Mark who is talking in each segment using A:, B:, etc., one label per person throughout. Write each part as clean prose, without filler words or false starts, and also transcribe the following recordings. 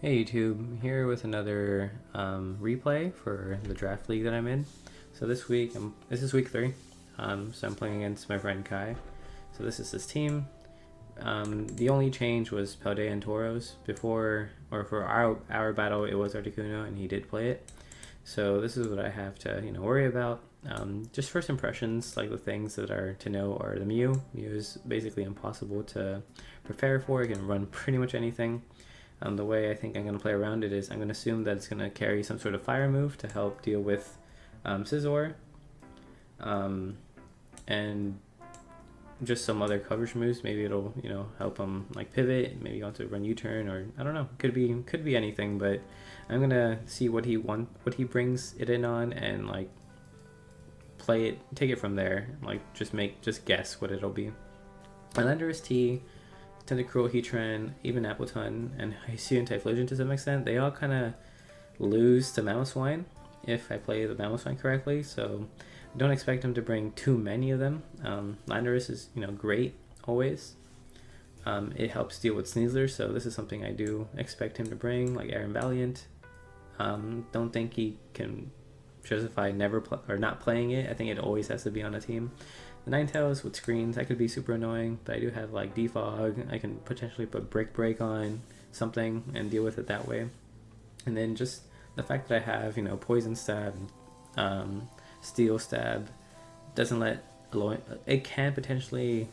A: Hey YouTube, here with another replay for the draft league that I'm in. So this week, this is week 3, so I'm playing against my friend Kai. So this is his team. The only change was Paldea and Tauros. Before, or for our battle, it was Articuno and he did play it. So this is what I have to worry about. Just first impressions, like the things that are to know are the Mew. Mew is basically impossible to prepare for. It can run pretty much anything. The way I think I'm going to play around it is I'm going to assume that it's going to carry some sort of fire move to help deal with Scizor, and just some other coverage moves. Maybe it'll help him like pivot. Maybe you want to run U-turn, or I don't know. Could be anything. But I'm gonna see what he brings it in on, and like play it, take it from there. Like just guess what it'll be. And Landorus T, Tentacruel, Heatran, even Appletun, and Hisuian Typhlosion to some extent, they all kind of lose to Mamoswine if I play the Mamoswine correctly, so don't expect him to bring too many of them. Landorus is, great always. It helps deal with Sneasler, so this is something I do expect him to bring, like Aaron Valiant. Don't think he can justify or not playing it. I think it always has to be on a team. The Ninetales with screens, that could be super annoying, but I do have like Defog. I can potentially put Brick Break on something and deal with it that way. And then just the fact that I have, Poison Stab, Steel Stab, doesn't let it can potentially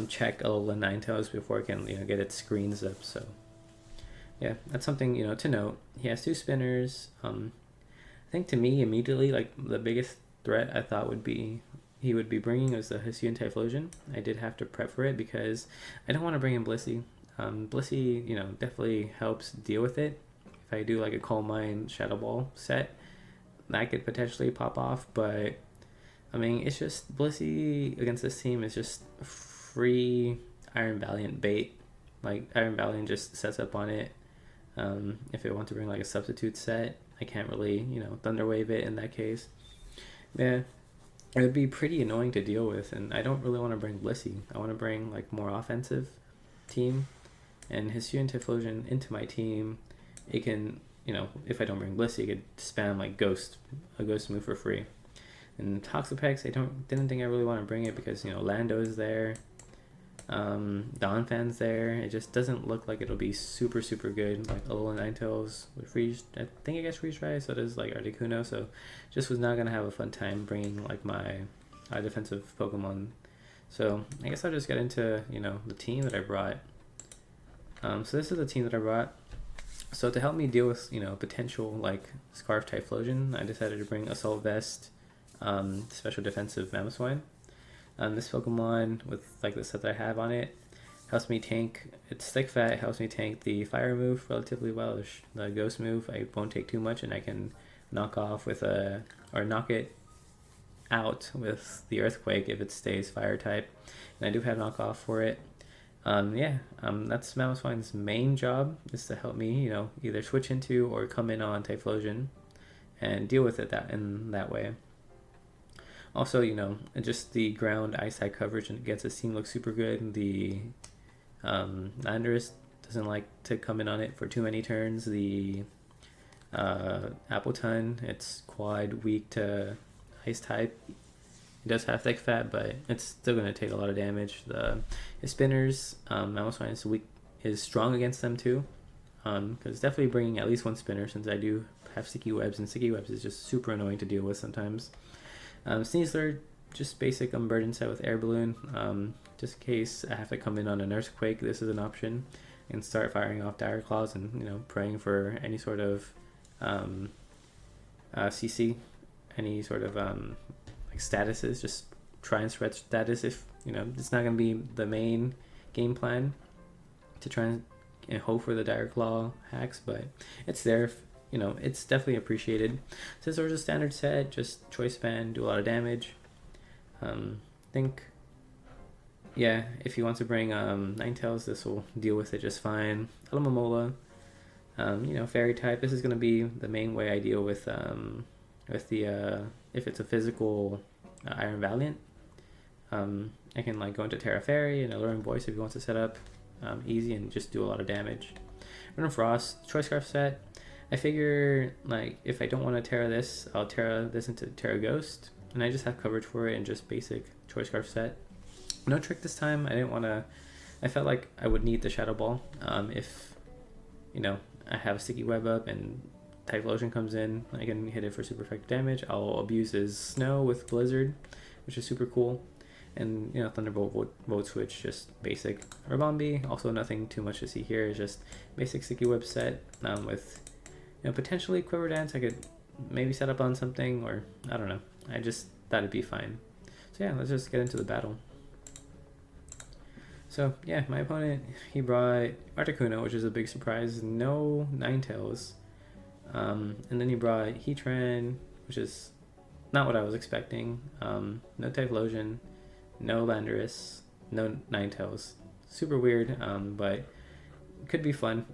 A: check Alola Ninetales before it can get its screens up. So yeah, that's something to note. He has 2 spinners. I think to me immediately, like the biggest threat I thought he would be bringing was the Hisuian Typhlosion. I did have to prep for it because I don't want to bring in Blissey. Blissey, definitely helps deal with it. If I do like a Coal Mine Shadow Ball set, that could potentially pop off. But I mean, it's just Blissey against this team is just free Iron Valiant bait. Like Iron Valiant just sets up on it. If it wants to bring like a substitute set, I can't really Thunder Wave it in that case. Yeah, it would be pretty annoying to deal with, and I don't really want to bring Blissey. I want to bring like more offensive team, and Hisuian Typhlosion into my team. It can, if I don't bring Blissey, it could spam like a ghost move for free. And Toxapex, didn't think I really want to bring it because Lando is there, Donphan's there. It just doesn't look like it'll be super good. Like Alola Ninetales with freeze, I think it gets freeze dry, so does like Articuno. So just was not gonna have a fun time bringing like my defensive Pokemon. So I guess I'll just get into the team that I brought. So this is the team that I brought. So to help me deal with potential like Scarf Typhlosion, I decided to bring Assault Vest, special defensive Mamoswine. This Pokemon with like the set that I have on it helps me tank. It's Thick Fat. It helps me tank the fire move relatively well. The ghost move I won't take too much, and I can knock off with or knock it out with the Earthquake if it stays fire type. And I do have knockoff for it. That's Mamoswine's main job, is to help me either switch into or come in on Typhlosion and deal with it in that way. Also, just the ground ice type coverage against this team looks super good. The Landorus doesn't like to come in on it for too many turns. The Appletun, it's quad weak to ice type. It does have Thick Fat, but it's still going to take a lot of damage. His spinners, Mamoswine is strong against them too. Because definitely bringing at least 1 spinner, since I do have Sticky Webs, and Sticky Webs is just super annoying to deal with sometimes. Sneasler, just basic Burden set with Air Balloon. Just in case I have to come in on an Earthquake, this is an option. And start firing off Dire Claws and praying for any sort of CC, any sort of like statuses. Just try and spread status if it's not going to be the main game plan to try and hope for the Dire Claw hacks, but it's there. It's definitely appreciated. Since there's a standard set, just choice band, do a lot of damage. If you want to bring Ninetales, this will deal with it just fine. Alomomola, fairy type. This is going to be the main way I deal with the if it's a physical Iron Valiant. I can like go into Terra Fairy and Alluring Voice if you want to set up easy and just do a lot of damage. Random Frost, Choice Scarf set. I figure, like, if I don't want to Terra this, I'll Terra this into Terra Ghost, and I just have coverage for it and just basic Choice Scarf set. No trick this time. I didn't want to. I felt like I would need the Shadow Ball if, you know, I have Sticky Web up and Typhlosion comes in. I can hit it for super effective damage. I'll abuse his Snow with Blizzard, which is super cool. And, you know, Thunderbolt, Volt Switch, just basic. Ribombee, also nothing too much to see here. It's just basic Sticky Web set with, you know, potentially Quiver Dance. I could maybe set up on something, or I don't know. I just thought it'd be fine. So yeah, let's just get into the battle. So yeah, my opponent, he brought Articuno, which is a big surprise. No Ninetales. And then he brought Heatran, which is not what I was expecting. No Typhlosion, no Landorus, no Ninetales. Super weird, but could be fun.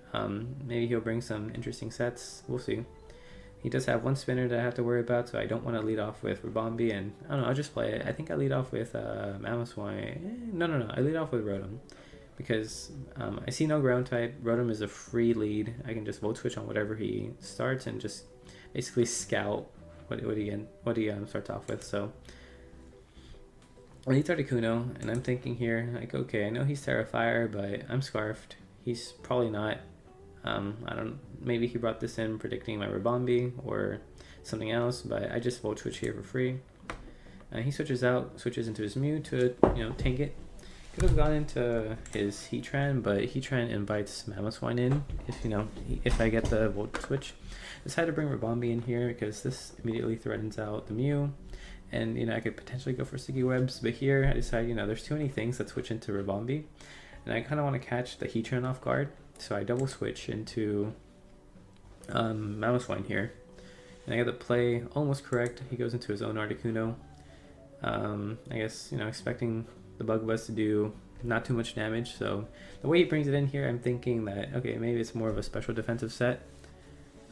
A: Maybe he'll bring some interesting sets. We'll see. He does have one spinner that I have to worry about, so I don't want to lead off with Ribombee, and I don't know, I'll just play it. I think I lead off with Mamoswine. No. I lead off with Rotom, because I see no ground type. Rotom is a free lead. I can just Volt Switch on whatever he starts and just basically scout what he starts off with. So I need Articuno, and I'm thinking here, like, okay, I know he's Terra Fire, but I'm Scarfed. He's probably not. I don't. Maybe he brought this in predicting my Ribombee or something else, but I just Volt Switch here for free. He switches into his Mew to, you know, tank it. Could have gone into his Heatran, but Heatran invites Mamoswine in if I get the Volt Switch. Decided to bring Ribombee in here because this immediately threatens out the Mew, and, you know, I could potentially go for Sticky Webs, but here I decided, you know, there's too many things that switch into Ribombee, and I kind of want to catch the Heatran off guard, so I double switch into Mamoswine here, and I get the play almost correct. He goes into his own Articuno. I guess, you know, expecting the Bug Buzz to do not too much damage, so the way he brings it in here, I'm thinking that, okay, maybe it's more of a special defensive set.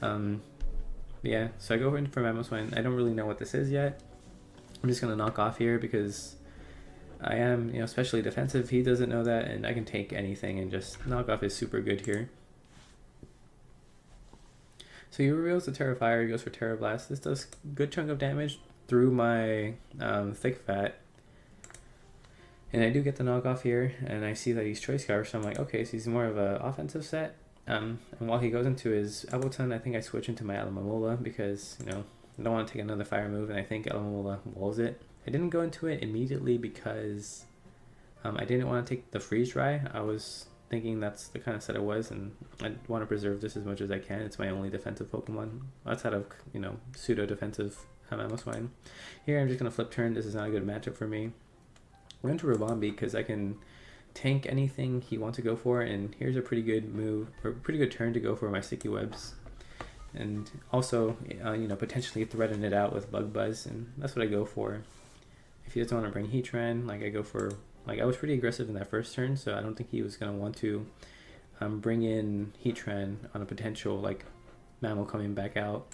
A: Yeah, so I go in for Mamoswine. I don't really know what this is yet. I'm just gonna knock off here because I am, you know, especially defensive. He doesn't know that, and I can take anything, and just knock off is super good here. So he reveals the Terra Fire. He goes for Terra Blast. This does a good chunk of damage through my Thick Fat. And I do get the knockoff here, and I see that he's Choice Scarf, so I'm like, okay, so he's more of an offensive set. And while he goes into his Appletun, I think I switch into my Alomomola because, you know, I don't want to take another fire move, and I think Alomomola walls it. I didn't go into it immediately because I didn't want to take the Freeze Dry. I was thinking that's the kind of set it was, and I want to preserve this as much as I can. It's my only defensive Pokemon outside of, you know, pseudo defensive Mamoswine. Here I'm just gonna flip turn. This is not a good matchup for me. I'm going to Ribombee because I can tank anything he wants to go for, and here's a pretty good move, or pretty good turn to go for my Sticky Webs, and also you know, potentially threaten it out with Bug Buzz, and that's what I go for. If he doesn't want to bring Heatran, like, I go for, like, I was pretty aggressive in that first turn, so I don't think he was going to want to bring in Heatran on a potential, like, Mammal coming back out.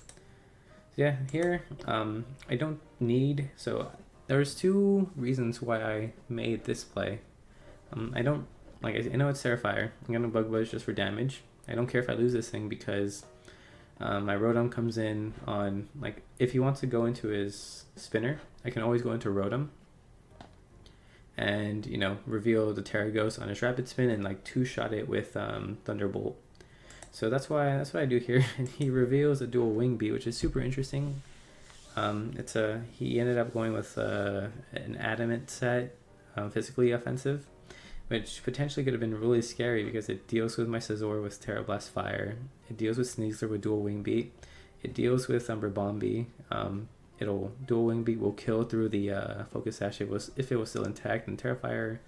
A: So yeah, here I don't need, so there's two reasons why I made this play. I don't, like, I know it's Terra Fire. I'm gonna Bug Buzz just for damage. I don't care if I lose this thing because my Rotom comes in on, like, if he wants to go into his spinner, I can always go into Rotom and, you know, reveal the Terra Ghost on his Rapid Spin and, like, two-shot it with Thunderbolt. So that's what I do here. And he reveals a dual Wing Beat, which is super interesting. He ended up going with an Adamant set, physically offensive, which potentially could have been really scary because it deals with my Scizor with Terra Blast Fire. It deals with Sneasler with dual Wing Beat. It deals with Ribombee. It'll dual Wing Beat will kill through the Focus Sash if it was still intact, and Terra Fire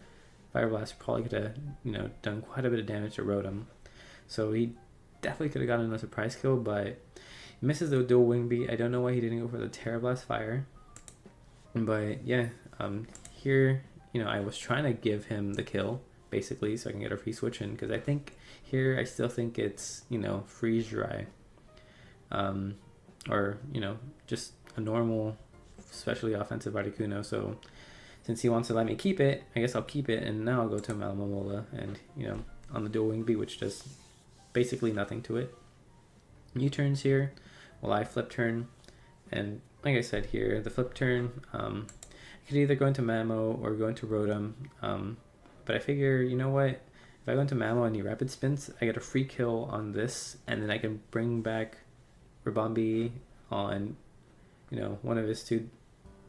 A: Blast probably could have, you know, done quite a bit of damage to Rotom. So he definitely could have gotten a surprise kill, but he misses the dual Wing Beat. I don't know why he didn't go for the Terra Blast Fire. But yeah, here, you know, I was trying to give him the kill, basically, so I can get a free switch in, because I think here I still think it's, you know, Freeze Dry. Or, you know, just a normal, especially offensive Articuno. So since he wants to let me keep it, I guess I'll keep it, and now I'll go to Alomomola and, you know, on the dual Wing Beat, which does basically nothing to it. U-turns here while I flip turn, and like I said here, the flip turn, I could either go into Mamo or go into Rotom, but I figure, you know what, if I go into Mamo and he rapid spins, I get a free kill on this, and then I can bring back Ribombee on, you know, one of his two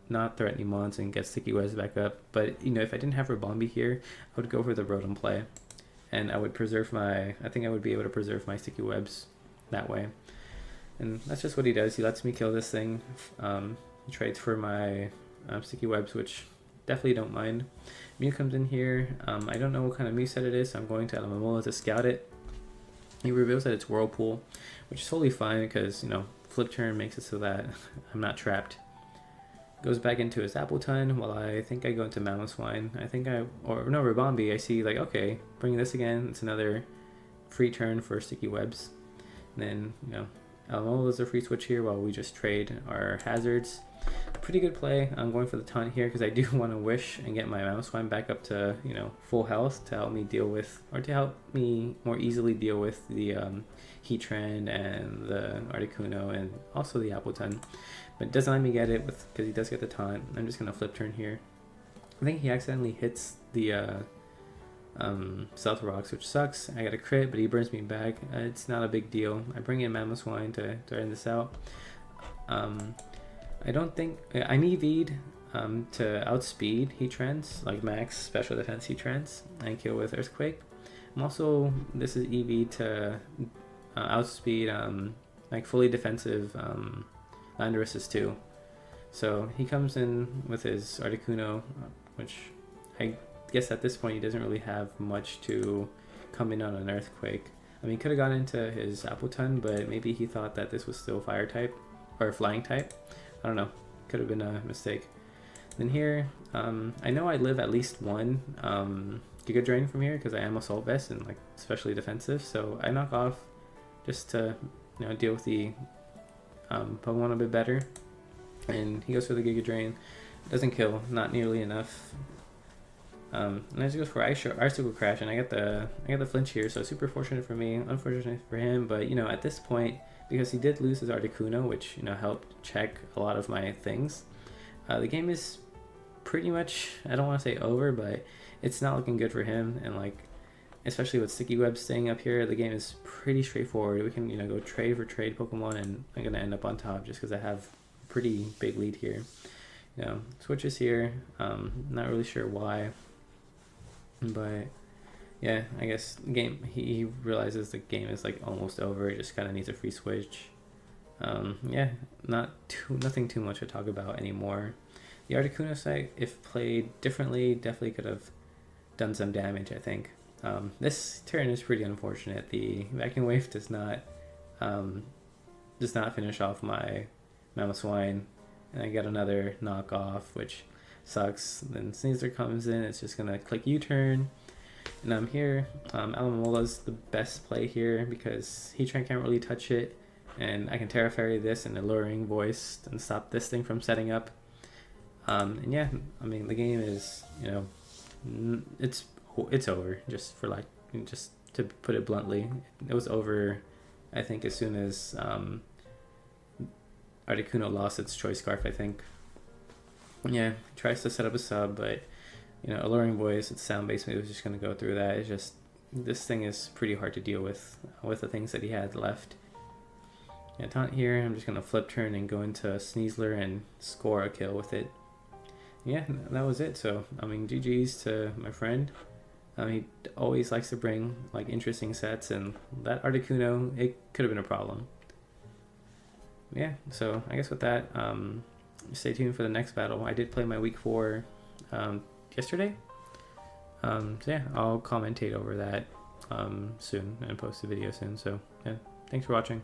A: not threatening mons and get Sticky Webs back up. But, you know, if I didn't have Ribombee here, I would go for the Rotom play, and I would preserve my, I think I would be able to preserve my Sticky Webs that way. And that's just what he does. He lets me kill this thing. He trades for my Sticky Webs, which definitely don't mind. Mew comes in here. I don't know what kind of Mew set it is, so I'm going to Alomomola to scout it. He reveals that it's Whirlpool, which is totally fine because, you know, flip turn makes it so that I'm not trapped. Goes back into his Appletun while I think I go into Mamoswine. Ribombee, I see like, okay, bring this again. It's another free turn for Sticky Webs. And then, you know, Alomomola is a free switch here while we just trade our hazards. Pretty good play. I'm going for the taunt here because I do want to wish and get my Mamoswine back up to, you know, full health to help me deal with, or to help me more easily deal with the Heatran and the Articuno and also the Appletun. But it doesn't let me get it because he does get the taunt. I'm just going to flip turn here. I think he accidentally hits the Stealth Rocks, which sucks. I got a crit, but he burns me back. It's not a big deal. I bring in Mamoswine to end this out. I don't think I EV'd to outspeed Heatrans, like max special defense Heatrans, and kill with Earthquake. I'm also, this is EV to outspeed like fully defensive Landorus's too. So he comes in with his Articuno, which I guess at this point he doesn't really have much to come in on an Earthquake. I mean, he could have gone into his Appletun, but maybe he thought that this was still Fire type or Flying type. I don't know. Could have been a mistake. Then here, I know I live at least one Giga Drain from here because I am Assault Vest and like especially defensive. So I knock off just to, you know, deal with the Pokemon a bit better. And he goes for the Giga Drain. Doesn't kill, not nearly enough. And I just go for Icicle Crash, and I get the flinch here. So super fortunate for me, unfortunate for him. But you know, at this point, because he did lose his Articuno, which, you know, helped check a lot of my things, the game is pretty much, I don't want to say over, but it's not looking good for him. And like, especially with Sticky Web staying up here, the game is pretty straightforward. We can, you know, go trade for trade Pokemon, and I'm gonna end up on top just because I have a pretty big lead here. You know, switches here. Not really sure why, but yeah, I guess game, he realizes the game is like almost over. It just kind of needs a free switch. Yeah, nothing too much to talk about anymore. The Articuno site, if played differently, definitely could have done some damage, I think. This turn is pretty unfortunate. The Vacuum Wave does not finish off my Mamoswine, and I get another knockoff, which sucks. Then Sneasler comes in, it's just gonna click U-turn. And I'm here. Alomola's the best play here because Heatran can't really touch it, and I can Terra Fairy this and Alluring Voice and stop this thing from setting up. And yeah, I mean, the game is, you know, it's over. Just to put it bluntly, it was over. I think as soon as Articuno lost its Choice Scarf, I think. Yeah, tries to set up a sub, but you know, Alluring Voice, it's sound-based, maybe was just going to go through that. It's just, this thing is pretty hard to deal with the things that he had left. Yeah, taunt here, I'm just going to flip turn and go into Sneasler and score a kill with it. Yeah, that was it. So, I mean, GG's to my friend. He always likes to bring, like, interesting sets, and that Articuno, it could have been a problem. Yeah, so I guess with that, stay tuned for the next battle. I did play my week 4 yesterday, so yeah, I'll commentate over that soon and post a video soon. So yeah, thanks for watching.